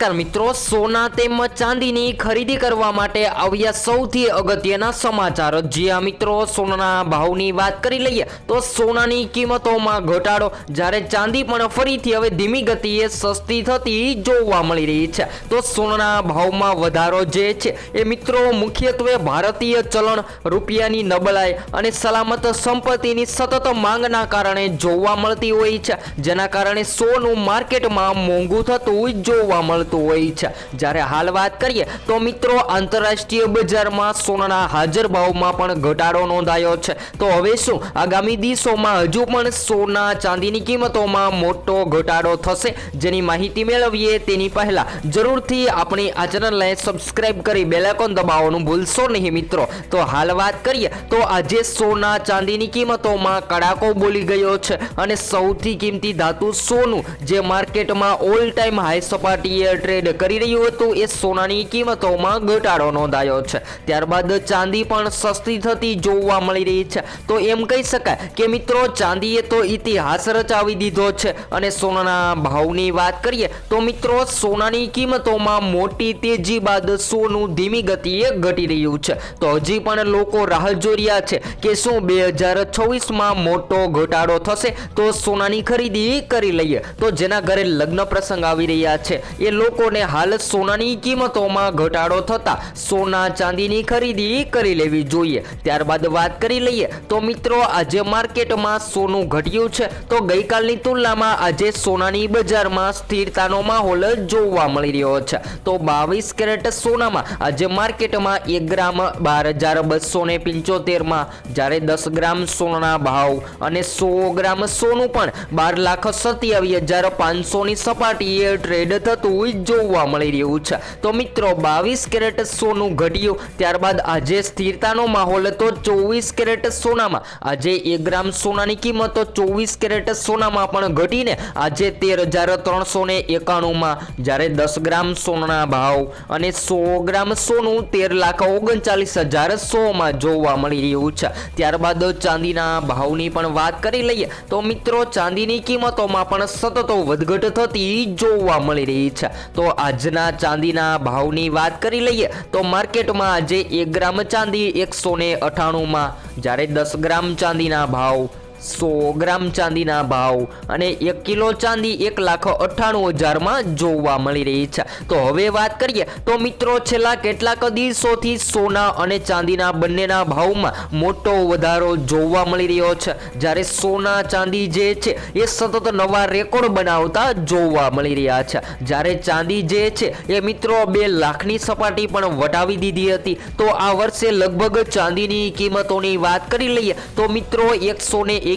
નમસ્કાર મિત્રો, સોના તેમજ ચાંદીની ખરીદી કરવા માટે આવ્યા સૌથી અગત્યના સમાચાર। જ્યાં મિત્રો સોનાના ભાવની વાત કરી લઈએ તો સોનાની કિંમતોમાં ઘટાડો, જ્યારે ચાંદી પણ ફરીથી હવે ધીમી ગતિએ સસ્તી થતી જોવા મળી રહી છે। તો સોનાના ભાવમાં વધારો જે છે એ મિત્રો મુખ્યત્વે ભારતીય ચલણ, રૂપિયાની નબળાઈ અને સલામત સંપત્તિની સતત માંગના કારણે જોવા મળતી હોય છે, જેના કારણે સોનું માર્કેટમાં મોંઘું થતું જોવા મળતું હોય છે। જ્યારે હાલ વાત કરીએ તો મિત્રો આંતરરાષ્ટ્રીય બજારમાં સોનાના હાજર ભાવમાં પણ ઘટાડો નોંધાયો છે। તો હવે શું આગામી દિવસોમાં હજુ પણ સોના ચાંદીની કિંમતોમાં મોટો ઘટાડો થશે? જેની માહિતી મેળવીએ તેની પહેલા જરૂરથી આપણી આ ચેનલને સબસ્ક્રાઇબ કરી બેલ આઇકોન દબાવવાનું ભૂલશો નહીં મિત્રો। તો હાલ વાત કરીએ તો આજે સોના ચાંદીની કિંમતોમાં કડાકો બોલી ગયો છે અને સૌથી કિંમતી ધાતુ સોનું જે માર્કેટમાં ઓલ ટાઈમ હાઈ સપાટીએ ટ્રેડ કરી રહ્યું હતું એ સોનાની કિંમતોમાં ઘટાડો નોંધાયો છે। ત્યારબાદ ચાંદી પણ સસ્તી થતી જોવા મળી રહી છે। તો એમ કહી શકાય કે મિત્રો ચાંદીએ તો ઇતિહાસ રચાવી દીધો છે અને સોનાના ભાવની વાત કરીએ તો મિત્રો સોનાની કિંમતોમાં મોટી તેજી બાદ સોનું ધીમી ગતિએ ઘટી રહ્યું છે। તો હજી પણ લોકો રાહ જોઈ રહ્યા છે કે શું 2026માં મોટો ઘટાડો થશે તો સોનાની ખરીદી કરી લઈએ। તો જેના ઘરે લગ્ન પ્રસંગ આવી રહ્યા છે એ લોકોને હાલ સોનાની કિંમતોમાં ઘટાડો થતા સોના ચાંદીની ખરીદી કરી લેવી જોઈએ। ત્યારબાદ વાત કરી લઈએ તો મિત્રો આજે માર્કેટમાં સોનું ઘટ્યું છે, તો ગઈકાલની તુલનામાં આજે સોનાની બજારમાં સ્થિરતાનો માહોલ જોવા મળી રહ્યો છે। તો 22 કેરેટ સોનામાં આજે માર્કેટમાં 1 ગ્રામ 12,275માં, જ્યારે 10 ગ્રામ સોનાના ભાવ અને 100 ગ્રામ સોનું પણ 12,27,500ની સપાટીએ ટ્રેડ થતું જોવા મળી રહ્યું છે। તો મિત્રો 22 કેરેટ સોનું ઘટ્યું, ત્યારબાદ આજે સ્થિરતાનો માહોલ તો 24 કેરેટ સોનામાં આજે 1 ગ્રામ સોનાની કિંમત 24 કેરેટ સોનામાં પણ ઘટીને આજે 13,391માં, જ્યારે 10 ગ્રામ સોનાના ભાવ અને 100 ગ્રામ સોનું 13,39,100માં જોવા મળી રહ્યું છે। ત્યારબાદ ચાંદીના ભાવની પણ વાત કરી લઈએ તો મિત્રો ચાંદીની કિંમતોમાં પણ સતત વધઘટ થતી જોવા મળી રહી છે। તો આજના ચાંદીના ભાવની વાત કરી લઈએ તો માર્કેટમાં આજે 1 ગ્રામ ચાંદી 198માં, જ્યારે 10 ગ્રામ ચાંદીના ભાવ, 100 ગ્રામ ચાંદીના ભાવ અને 1 કિલો ચાંદી 1,98,000માં જોવા મળી રહી છે। તો હવે વાત કરીએ તો મિત્રો છેલ્લા કેટલાક દિવસોથી સોના અને ચાંદીના બંનેના ભાવમાં મોટો વધારો જોવા મળી રહ્યો છે, જ્યારે સોના ચાંદી જે છે એ સતત નવા રેકોર્ડ બનાવતા જોવા મળી રહ્યા છે, જ્યારે ચાંદી જે છે એ મિત્રો 2 લાખની સપાટી પણ વટાવી દીધી હતી। તો આ વર્ષે લગભગ ચાંદીની કિંમતોની વાત કરી લઈએ તો મિત્રો 121%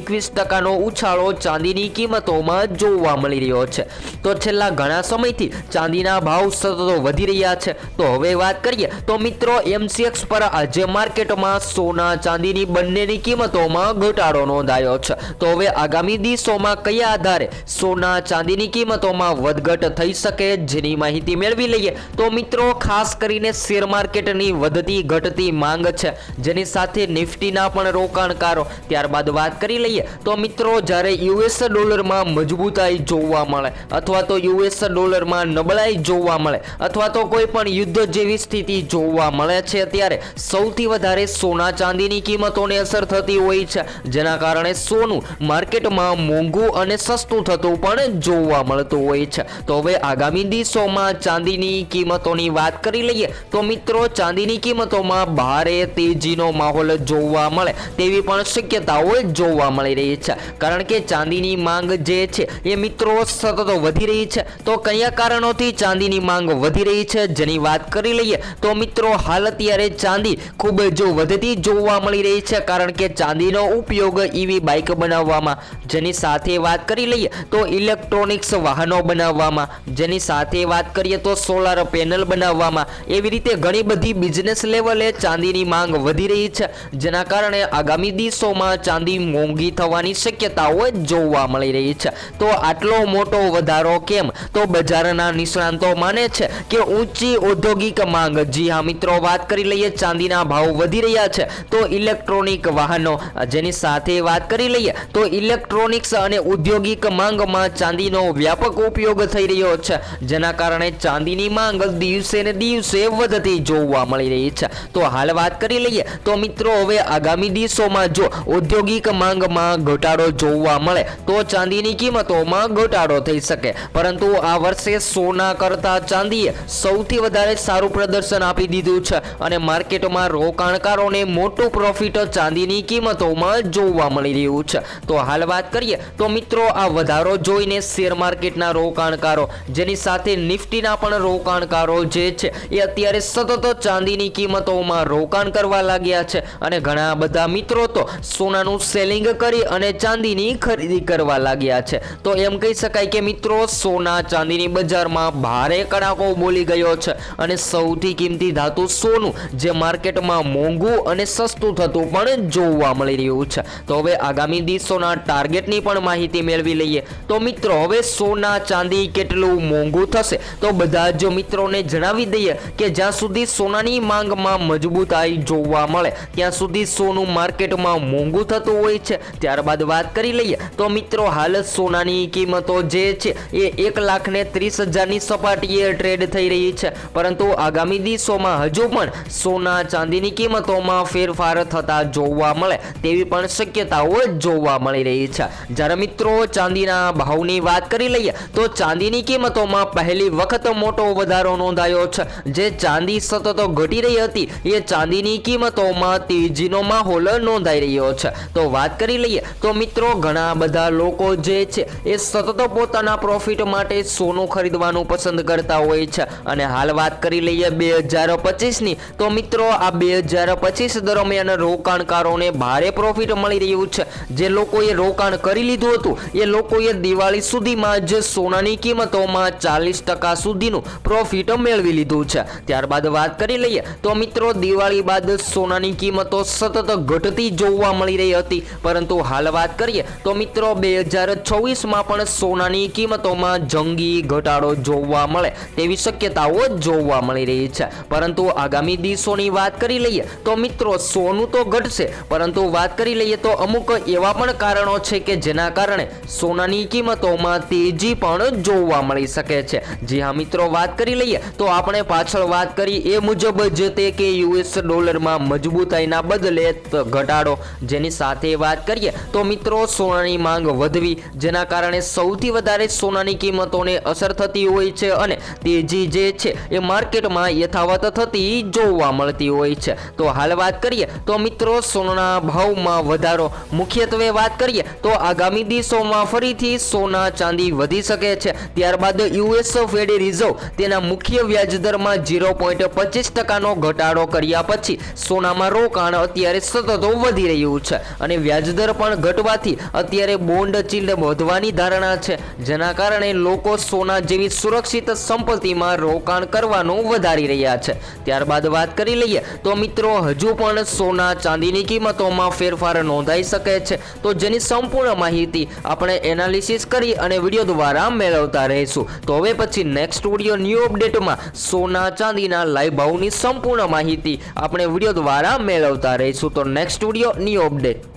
ઉછાળો ચાંદીની કિંમતોમાં જોવા મળી રહ્યો છે। તો છેલ્લા ઘણા સમયથી ચાંદીના ભાવ સતત વધી રહ્યા છે। તો હવે વાત કરીએ તો મિત્રો MCX પર આજે માર્કેટમાં સોના ચાંદીની બંનેની કિંમતોમાં ઘટાડો નોંધાયો છે। તો હવે આગામી દિવસોમાં કયા આધારે સોના ચાંદીની કિંમતોમાં વધઘટ થઈ શકે જેની માહિતી મેળવી લઈએ તો મિત્રો ખાસ કરીને શેર માર્કેટની વધતી ઘટતી માંગ છે, જેની સાથે નિફ્ટીના પણ રોકાણકારો, ત્યારબાદ વાત કરી લઈએ તો મિત્રો જ્યારે US ડોલરમાં મજબૂતાઈ જોવા મળે અથવા તો US ડોલરમાં નબળાઈ જોવા મળે અથવા તો કોઈ પણ યુદ્ધ જેવી સ્થિતિ જોવા મળે છે ત્યારે સૌથી વધારે સોના ચાંદીની કિંમતોને અસર થતી હોય છે, જેના કારણે સોનું માર્કેટમાં મોંઘું અને સસ્તું થતું પણ જોવા મળતું હોય છે। તો હવે આગામી દિવસોમાં ચાંદીની કિંમતોની વાત કરી લઈએ તો મિત્રો ચાંદીની કિંમતોમાં ભારે તેજીનો માહોલ જોવા મળે તેવી પણ શક્યતાઓ જોવા મળી રહી છે, કારણ કે ચાંદીની માંગ જે છે એ મિત્રો સતત વધી રહી છે। તો કયા કારણોથી ચાંદીની માંગ વધી રહી છે જેની વાત કરી લઈએ તો મિત્રો હાલ અત્યારે ચાંદી ખૂબ જ વધતી જોવા મળી રહી છે, કારણ કે ચાંદીનો ઉપયોગ EV બાઇક બનાવવામાં, જેની સાથે વાત કરી લઈએ તો ઇલેક્ટ્રોનિક્સ વાહનો બનાવવામાં, જેની સાથે વાત કરીએ તો સોલાર પેનલ બનાવવામાં, એવી રીતે ઘણી બધી બિઝનેસ લેવલે ચાંદીની માંગ વધી રહી છે, જેના કારણે આગામી દિવસોમાં ચાંદી મોંઘી મોંઘી થવાની શક્યતાઓ જોવા મળી રહી છે। તો આટલો મોટો વધારો કેમ? તો બજારના નિષ્ણાંતો માને છે કે ઊંચી ઔદ્યોગિક માંગ। જી હા મિત્રો, વાત કરી લઈએ ચાંદીના ભાવ વધી રહ્યા છે તો ઇલેક્ટ્રોનિક વાહનો, જેની સાથે વાત કરી લઈએ તો ઇલેક્ટ્રોનિક્સ અને ઔદ્યોગિક માંગમાં ચાંદીનો વ્યાપક ઉપયોગ થઈ રહ્યો છે, જેના કારણે ચાંદીની માંગ દિવસે ને દિવસે વધતી જોવા મળી રહી છે। તો હાલ વાત કરી લઈએ તો મિત્રો હવે આગામી દિવસોમાં જો ઔદ્યોગિક માંગમાં ઘટાડો જોવા મળે તો ચાંદીની કિંમતોમાં ઘટાડો થઈ શકે, પરંતુ આ વર્ષે સોના કરતા ચાંદીએ સૌથી વધારે સારું પ્રદર્શન આપી દીધું છે અને માર્કેટમાં રોકાણકારોને મોટું પ્રોફિટ ચાંદીની કિંમતોમાં જોવા મળી રહ્યું છે। તો હાલ વાત કરીએ તો મિત્રો આ વધારો જોઈને શેર માર્કેટના રોકાણકારો, જેની સાથે નિફ્ટીના પણ રોકાણકારો જે છે એ અત્યારે સતત ચાંદીની કિંમતોમાં રોકાણ કરવા લાગ્યા છે અને ઘણા બધા મિત્રો તો સોનાનું સેલિંગ કરી અને ચાંદીની ખરીદી કરવા લાગ્યા છે। તો એમ કહી શકાય કે મિત્રો સોના ચાંદીની બજારમાં ભારે કડાકો બોલી ગયો છે અને સૌથી કિંમતી ધાતુ સોનું જે માર્કેટમાં મોંઘું અને સસ્તું થતું પણ જોવા મળી રહ્યું છે। તો હવે આગામી દિવસોના ટાર્ગેટની પણ માહિતી મેળવી લઈએ। તો મિત્રો હવે સોના ચાંદી કેટલું મોંઘું થશે તો બધા જ મિત્રોને જણાવી દઈએ કે જ્યાં સુધી સોનાની માંગમાં મજબૂતાઈ જોવા મળે ત્યાં સુધી સોનું માર્કેટમાં મોંઘું થતું હોય છે। ત્યારબાદ વાત કરી લઈએ તો મિત્રો હાલ સોનાની કિંમતો જે છે એ 1,30,000ની સપાટીએ ટ્રેડ થઈ રહી છે, પરંતુ આગામી દિવસોમાં હજુ પણ સોના ચાંદીની કિંમતોમાં ફેરફાર થતા જોવા મળે તેવી પણ શક્યતાઓ જોવા મળી રહી છે। જ્યારે મિત્રો ચાંદીના ભાવની વાત કરી લઈએ તો ચાંદીની કિંમતોમાં પહેલી વખત મોટો વધારો નોંધાયો છે। જે ચાંદી સતત ઘટી રહી હતી એ ચાંદીની કિંમતોમાં તેજીનો માહોલ નોંધાઈ રહ્યો છે। તો વાત કરી લઈએ તો મિત્રો ઘણા બધા લોકો જે છે એ સતત પોતાના પ્રોફિટ માટે સોનું ખરીદવાનું પસંદ કરતા હોય છે અને હાલ વાત કરી લઈએ 2025ની તો મિત્રો આ 2025 દરમિયાન રોકાણકારોને ભારે પ્રોફિટ મળી રહ્યું છે। જે લોકોએ રોકાણ કરી લીધું હતું એ લોકોએ દિવાળી સુધીમાં જ સોનાની કિંમતોમાં 40% સુધીનું પ્રોફિટ મેળવી લીધું છે। ત્યારબાદ વાત કરી લઈએ તો મિત્રો દિવાળી બાદ સોનાની કિંમતો સતત ઘટતી જોવા મળી રહી હતી, પરંતુ હાલ વાત કરીએ તો મિત્રો 2026માં પણ સોનાની કિંમતોમાં જંગી ઘટાડો જોવા મળે તેવી શક્યતાઓ જોવા મળી રહી છે। પરંતુ આગામી દિવસોની વાત કરી લઈએ તો મિત્રો સોનું તો ઘટશે, પરંતુ વાત કરી લઈએ તો અમુક એવા પણ કારણો છે કે જેના કારણે સોનાની કિંમતોમાં તેજી પણ જોવા મળી શકે છે। જી હા મિત્રો, વાત કરી લઈએ તો આપણે પાછળ વાત કરી એ મુજબ જ તે કે US ડોલરમાં મજબૂતાઈના બદલે ઘટાડો, જેની સાથે વાત કરીએ તો મિત્રો સોનાની માંગ વધવી, જેના કારણે સૌથી વધારે સોનાની કિંમતોને અસર થતી હોય છે અને તેજી જે છે એ માર્કેટમાં યથાવત થતી જોવા મળતી હોય છે। તો હાલ વાત કરીએ તો મિત્રો સોનાના ભાવમાં વધારો, મુખ્યત્વે વાત કરીએ તો આગામી દિવસોમાં ફરીથી સોના ચાંદી વધી શકે છે। ત્યારબાદ US ફેડ રિઝર્વ તેના મુખ્ય વ્યાજદરમાં 0.25%નો ઘટાડો કર્યા પછી સોનામાં રોકાણ અત્યારે સતત વધી રહ્યું છે અને વ્યાજદર પણ ઘટવાથી અત્યારે બોન્ડ ચીલ્ડ વધવાની ધારણા છે, જેના કારણે લોકો સોના જેવી સુરક્ષિત સંપત્તિમાં રોકાણ કરવાનું વધારી રહ્યા છે। ત્યારબાદ વાત કરી લઈએ તો મિત્રો હજુ પણ સોના ચાંદીની કિંમતોમાં ફેરફાર નોંધાઈ શકે છે, તો જેની સંપૂર્ણ માહિતી આપણે એનાલિસિસ કરી અને વિડીયો દ્વારા મેળવતા રહીશું। તો હવે પછી નેક્સ્ટ વિડીયો ન્યૂ અપડેટમાં સોના ચાંદીના લાઈવ ભાવની સંપૂર્ણ માહિતી આપણે વિડીયો દ્વારા મેળવતા રહીશું। તો નેક્સ્ટ વિડીયો ન્યૂ અપડેટ।